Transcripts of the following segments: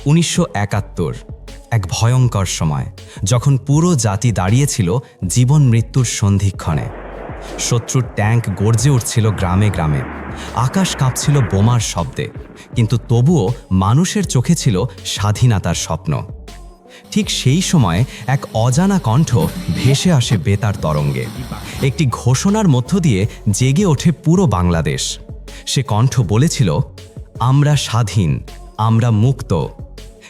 1971 এক ভয়ঙ্কর সময়, যখন পুরো জাতি দাঁড়িয়েছিল জীবন মৃত্যুর সন্ধিক্ষণে। শত্রুর ট্যাঙ্ক গর্জে উঠছিল গ্রামে গ্রামে, আকাশ কাঁপছিল বোমার শব্দে, কিন্তু তবুও মানুষের চোখে ছিল স্বাধীনতার স্বপ্ন। ঠিক সেই সময় এক অজানা কণ্ঠ ভেসে আসে বেতার তরঙ্গে। একটি ঘোষণার মধ্য দিয়ে জেগে ওঠে পুরো বাংলাদেশ। সে কণ্ঠ বলেছিল, আমরা স্বাধীন, আমরা মুক্ত।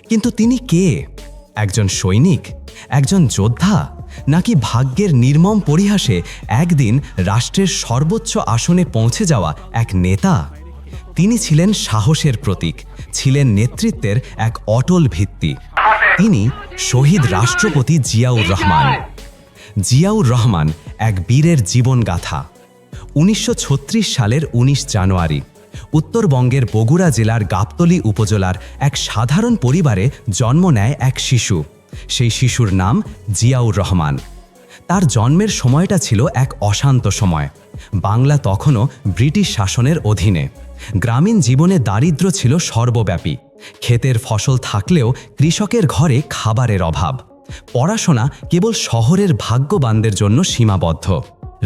কিন্তু তিনি কে? একজন সৈনিক, একজন যোদ্ধা, নাকি ভাগ্যের নির্মম পরিহাসে একদিন রাষ্ট্রের সর্বোচ্চ আসনে পৌঁছে যাওয়া এক নেতা? তিনি ছিলেন সাহসের প্রতীক, ছিলেন নেতৃত্বের এক অটল ভিত্তি। তিনি শহীদ রাষ্ট্রপতি জিয়াউর রহমান। জিয়াউর রহমান এক বীরের জীবনগাথা। 1936 সালের 19 জানুয়ারি উত্তরবঙ্গের বগুড়া জেলার গাবতলী উপজেলার এক সাধারণ পরিবারে জন্ম নেয় এক শিশু। সেই শিশুর নাম জিয়াউর রহমান। তার জন্মের সময়টা ছিল এক অশান্ত সময়। বাংলা তখনও ব্রিটিশ শাসনের অধীনে। গ্রামীণ জীবনে দারিদ্র্য ছিল সর্বব্যাপী। ক্ষেতের ফসল থাকলেও কৃষকের ঘরে খাবারের অভাব। পড়াশোনা কেবল শহরের ভাগ্যবানদের জন্য সীমাবদ্ধ।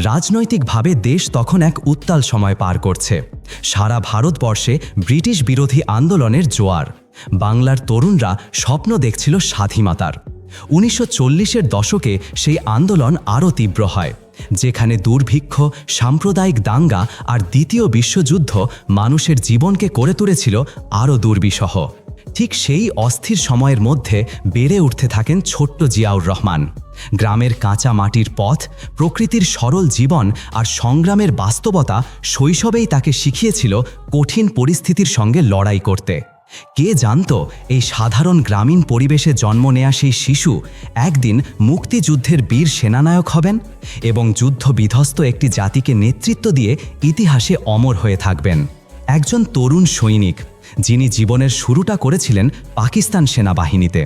রাজনৈতিকভাবে দেশ তখন এক উত্তাল সময় পার করছে। সারা ভারতবর্ষে ব্রিটিশ বিরোধী আন্দোলনের জোয়ার। বাংলার তরুণরা স্বপ্ন দেখছিল স্বাধীনতার। 1940-এর দশকে সেই আন্দোলন আরও তীব্র হয়, যেখানে দুর্ভিক্ষ, সাম্প্রদায়িক দাঙ্গা আর দ্বিতীয় বিশ্বযুদ্ধ মানুষের জীবনকে করে তুলেছিল আরও দুর্বিষহ। ঠিক সেই অস্থির সময়ের মধ্যে বেড়ে উঠতে থাকেন ছোট্ট জিয়াউর রহমান। গ্রামের কাঁচা মাটির পথ, প্রকৃতির সরল জীবন আর সংগ্রামের বাস্তবতা শৈশবেই তাকে শিখিয়েছিল কঠিন পরিস্থিতির সঙ্গে লড়াই করতে। কে জানত এই সাধারণ গ্রামীণ পরিবেশে জন্ম নেয়া সেই শিশু একদিন মুক্তিযুদ্ধের বীর সেনানায়ক হবেন এবং যুদ্ধ বিধ্বস্ত একটি জাতিকে নেতৃত্ব দিয়ে ইতিহাসে অমর হয়ে থাকবেন। একজন তরুণ সৈনিক, যিনি জীবনের শুরুটা করেছিলেন পাকিস্তান সেনাবাহিনীতে।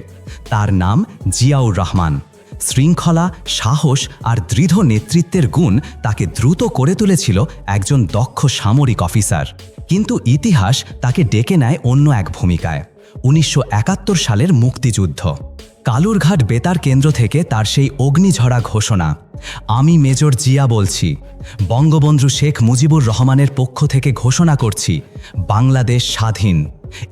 তার নাম জিয়াউর রহমান। শৃঙ্খলা, সাহস আর দৃঢ় নেতৃত্বের গুণ তাকে দ্রুত করে তুলেছিল একজন দক্ষ সামরিক অফিসার। কিন্তু ইতিহাস তাকে ডেকে নেয় অন্য এক ভূমিকায়। 1971 সালের মুক্তিযুদ্ধ। কালুরঘাট বেতার কেন্দ্র থেকে তার সেই অগ্নিঝরা ঘোষণা, আমি মেজর জিয়া বলছি, বঙ্গবন্ধু শেখ মুজিবুর রহমানের পক্ষ থেকে ঘোষণা করছি, বাংলাদেশ স্বাধীন।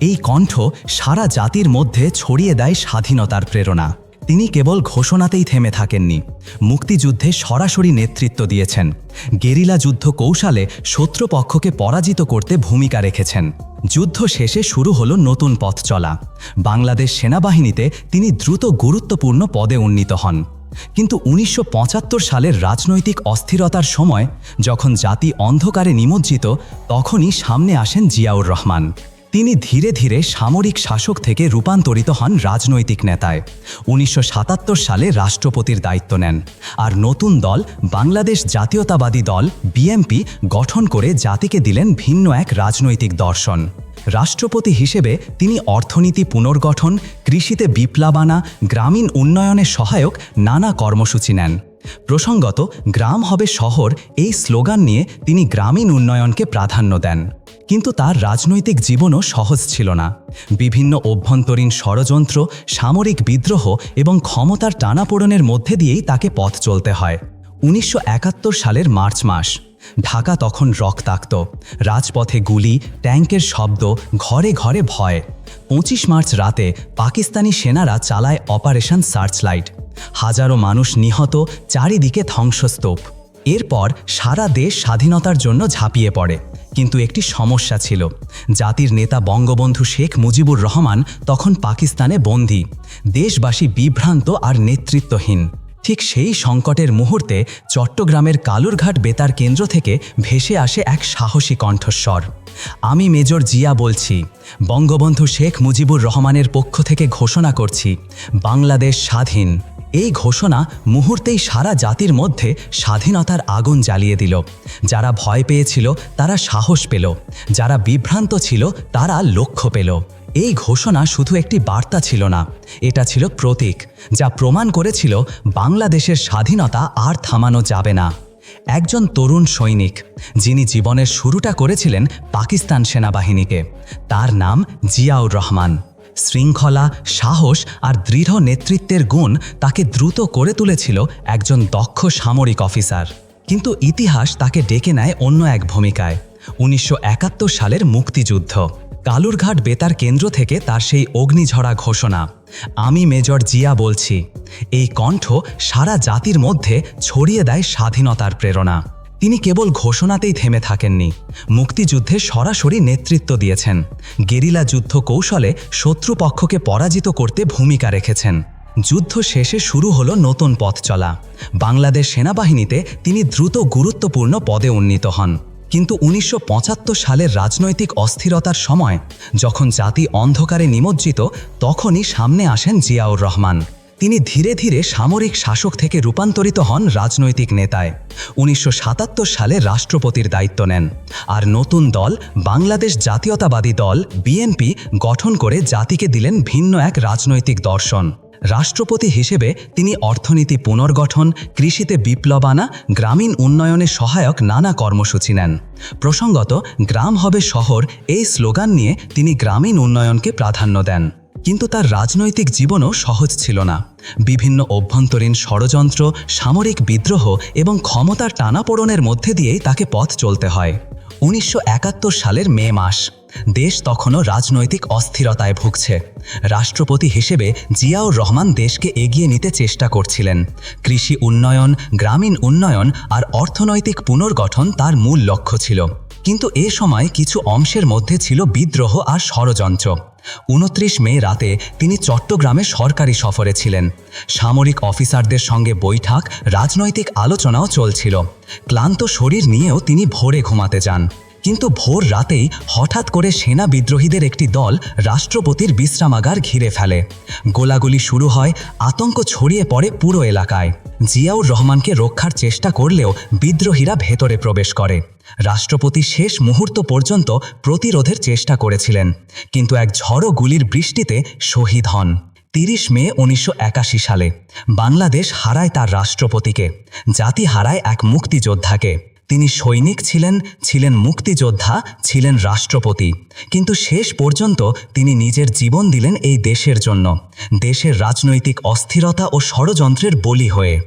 এই কণ্ঠ সারা জাতির মধ্যে ছড়িয়ে দেয় স্বাধীনতার প্রেরণা। তিনি কেবল ঘোষণাতেই থেমে থাকেননি, মুক্তিযুদ্ধে সরাসরি নেতৃত্ব দিয়েছেন। গেরিলা যুদ্ধ কৌশলে শত্রুপক্ষকে পরাজিত করতে ভূমিকা রেখেছেন। যুদ্ধ শেষে শুরু হলো নতুন পথ চলা। বাংলাদেশ সেনাবাহিনীতে তিনি দ্রুত গুরুত্বপূর্ণ পদে উন্নীত হন। কিন্তু 1975 সালের রাজনৈতিক অস্থিরতার সময়, যখন জাতি অন্ধকারে নিমজ্জিত, তখনই সামনে আসেন জিয়াউর রহমান। তিনি ধীরে ধীরে সামরিক শাসক থেকে রূপান্তরিত হন রাজনৈতিক নেতায়। 1977 সালে রাষ্ট্রপতির দায়িত্ব নেন আর নতুন দল বাংলাদেশ জাতীয়তাবাদী দল বিএনপি গঠন করে জাতিকে দিলেন ভিন্ন এক রাজনৈতিক দর্শন। রাষ্ট্রপতি হিসেবে তিনি অর্থনীতি পুনর্গঠন, কৃষিতে বিপ্লব আনা, গ্রামীণ উন্নয়নে সহায়ক নানা কর্মসূচি নেন। প্রসঙ্গত, গ্রাম হবে শহর এই স্লোগান নিয়ে তিনি গ্রামীণ উন্নয়নকে প্রাধান্য দেন। কিন্তু তার রাজনৈতিক জীবনও সহজ ছিল না। বিভিন্ন অভ্যন্তরীণ ষড়যন্ত্র, সামরিক বিদ্রোহ এবং ক্ষমতার টানাপোড়েনের মধ্যে দিয়েই তাকে পথ চলতে হয়। 1971 সালের মার্চ মাস। ঢাকা তখন রক্তাক্ত। রাজপথে গুলি, ট্যাঙ্কের শব্দ, ঘরে ঘরে ভয়। 25 মার্চ রাতে পাকিস্তানি সেনারা চালায় অপারেশন সার্চলাইট। হাজারো মানুষ নিহত, চারিদিকে ধ্বংসস্তূপ। এরপর সারা দেশ স্বাধীনতার জন্য ঝাঁপিয়ে পড়ে। কিন্তু একটি সমস্যা ছিল। জাতির নেতা বঙ্গবন্ধু শেখ মুজিবুর রহমান তখন পাকিস্তানে বন্দী। দেশবাসী বিভ্রান্ত আর নেতৃত্বহীন। ঠিক সেই সংকটের মুহূর্তে চট্টগ্রামের কালুরঘাট বেতার কেন্দ্র থেকে ভেসে আসে এক সাহসী কণ্ঠস্বর, আমি মেজর জিয়া বলছি, বঙ্গবন্ধু শেখ মুজিবুর রহমানের পক্ষ থেকে ঘোষণা করছি, বাংলাদেশ স্বাধীন। এই ঘোষণা মুহূর্তেই সারা জাতির মধ্যে স্বাধীনতার আগুন জ্বালিয়ে দিল। যারা ভয় পেয়েছিল তারা সাহস পেল, যারা বিভ্রান্ত ছিল তারা লক্ষ্য পেল। এই ঘোষণা শুধু একটি বার্তা ছিল না, এটা ছিল প্রতীক, যা প্রমাণ করেছিল বাংলাদেশের স্বাধীনতা আর থামানো যাবে না। একজন তরুণ সৈনিক, যিনি জীবনের শুরুটা করেছিলেন পাকিস্তান সেনাবাহিনীকে, তার নাম জিয়াউর রহমান। শৃঙ্খলা, সাহস আর দৃঢ় নেতৃত্বের গুণ তাকে দ্রুত করে তুলেছিল একজন দক্ষ সামরিক অফিসার। কিন্তু ইতিহাস তাকে ডেকে নেয় অন্য এক ভূমিকায়। ১৯৭১ সালের মুক্তিযুদ্ধ। কালুরঘাট বেতার কেন্দ্র থেকে তার সেই অগ্নিঝরা ঘোষণা, "আমি মেজর জিয়া বলছি।" এই কণ্ঠ সারা জাতির মধ্যে ছড়িয়ে দেয় স্বাধীনতার প্রেরণা। তিনি কেবল ঘোষণাতেই থেমে থাকেননি, মুক্তিযুদ্ধে সরাসরি নেতৃত্ব দিয়েছেন। গেরিলা যুদ্ধ কৌশলে শত্রুপক্ষকে পরাজিত করতে ভূমিকা রেখেছেন। যুদ্ধ শেষে শুরু হলো নতুন পথ চলা। বাংলাদেশ সেনাবাহিনীতে তিনি দ্রুত গুরুত্বপূর্ণ পদে উন্নীত হন। কিন্তু ১৯৭৫ সালের রাজনৈতিক অস্থিরতার সময়, যখন জাতি অন্ধকারে নিমজ্জিত, তখনই সামনে আসেন জিয়াউর রহমান। তিনি ধীরে ধীরে সামরিক শাসক থেকে রূপান্তরিত হন রাজনৈতিক নেতায়। ১৯৭৭ সালে রাষ্ট্রপতির দায়িত্ব নেন, আর নতুন দল বাংলাদেশ জাতীয়তাবাদী দল বিএনপি গঠন করে জাতিকে দিলেন ভিন্ন এক রাজনৈতিক দর্শন। রাষ্ট্রপতি হিসেবে তিনি অর্থনীতি পুনর্গঠন, কৃষিতে বিপ্লব আনা, গ্রামীণ উন্নয়নে সহায়ক নানা কর্মসূচি নেন। প্রসঙ্গত, গ্রাম হবে শহর এই স্লোগান নিয়ে তিনি গ্রামীণ উন্নয়নকে প্রাধান্য দেন। কিন্তু তার রাজনৈতিক জীবনও সহজ ছিল না। বিভিন্ন অভ্যন্তরীণ ষড়যন্ত্র, সামরিক বিদ্রোহ এবং ক্ষমতার টানাপোড়েনের মধ্যে দিয়েই তাকে পথ চলতে হয়। ১৯৭১ সালের মে মাস। দেশ তখনও রাজনৈতিক অস্থিরতায় ভুগছে। রাষ্ট্রপতি হিসেবে জিয়াউর রহমান দেশকে এগিয়ে নিতে চেষ্টা করছিলেন। কৃষি উন্নয়ন, গ্রামীণ উন্নয়ন আর অর্থনৈতিক পুনর্গঠন তার মূল লক্ষ্য ছিল। কিন্তু এ সময় কিছু অংশের মধ্যে ছিল বিদ্রোহ আর ষড়যন্ত্র। ২৯ মে রাতে তিনি চট্টগ্রামে সরকারি সফরে ছিলেন। সামরিক অফিসারদের সঙ্গে বৈঠক, রাজনৈতিক আলোচনাও চলছিল। ক্লান্ত শরীর নিয়েও তিনি ভোরে ঘুমাতে যান। কিন্তু ভোর রাতেই হঠাৎ করে সেনা বিদ্রোহীদের একটি দল রাষ্ট্রপতির বিশ্রামাগার ঘিরে ফেলে। গোলাগুলি শুরু হয়, আতঙ্ক ছড়িয়ে পড়ে পুরো এলাকায়। জিয়াউর রহমানকে রক্ষার চেষ্টা করলেও বিদ্রোহীরা ভেতরে প্রবেশ করে। রাষ্ট্রপতি শেষ মুহূর্ত পর্যন্ত প্রতিরোধের চেষ্টা করেছিলেন, কিন্তু এক ঝড়ো গুলির বৃষ্টিতে শহীদ হন। ৩০ মে ১৯৮১ সালে বাংলাদেশ হারায় তার রাষ্ট্রপতিকে, জাতি হারায় এক মুক্তিযোদ্ধাকে। তিনি সৈনিক ছিলেন, ছিলেন মুক্তিযোদ্ধা, ছিলেন রাষ্ট্রপতি, কিন্তু শেষ পর্যন্ত তিনি নিজের জীবন দিলেন এই দেশের জন্য, দেশের রাজনৈতিক অস্থিরতা ও ষড়যন্ত্রের বলি হয়ে।